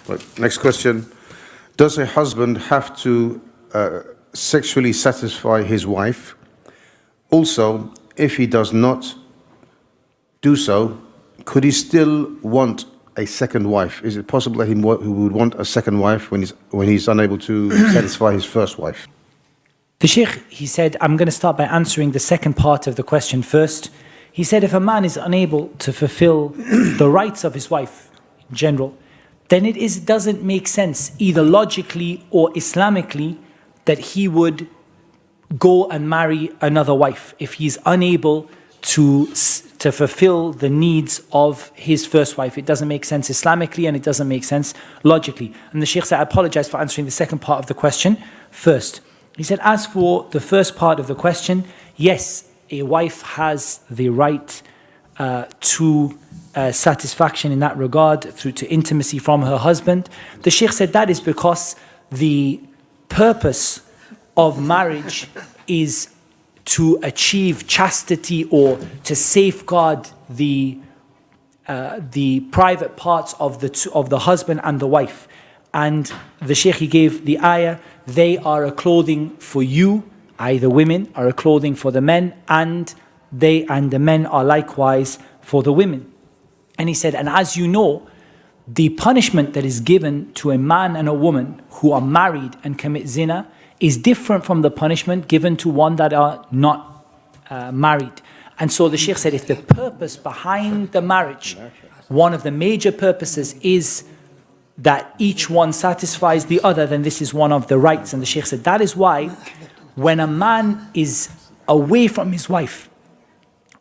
Right. Next question. Does a husband have to sexually satisfy his wife? Also, if he does not do so, could he still want a second wife? Is it possible that he would want a second wife when he's unable to satisfy his first wife? The Shaykh, he said, I'm going to start by answering the second part of the question first. He said if a man is unable to fulfill the rights of his wife in general, then it doesn't make sense either logically or Islamically that he would go and marry another wife if he's unable to fulfill the needs of his first wife. It doesn't make sense Islamically and it doesn't make sense logically. And the Shaykh said, I apologize for answering the second part of the question first. He said, as for the first part of the question, yes, a wife has the right to satisfaction in that regard, through to intimacy from her husband. The Shaykh said that is because the purpose of marriage is to achieve chastity or to safeguard the private parts of the husband and the wife. And the Shaykh, he gave the ayah, they are a clothing for you, the women are a clothing for the men, and the men are likewise for the women. And he said, and as you know, the punishment that is given to a man and a woman who are married and commit zina is different from the punishment given to one that are not married. And so the Shaykh said, if the purpose behind the marriage, one of the major purposes is that each one satisfies the other, then this is one of the rights. And the Shaykh said, that is why when a man is away from his wife,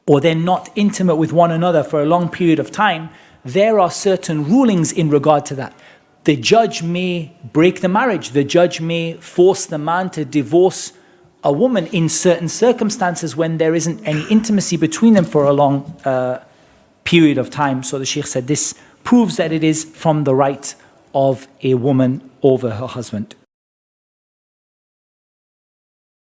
or they're not intimate with one another for a long period of time, there are certain rulings in regard to that. The judge may break the marriage. The judge may force the man to divorce a woman in certain circumstances when there isn't any intimacy between them for a long period of time. So the Shaykh said this proves that it is from the right of a woman over her husband.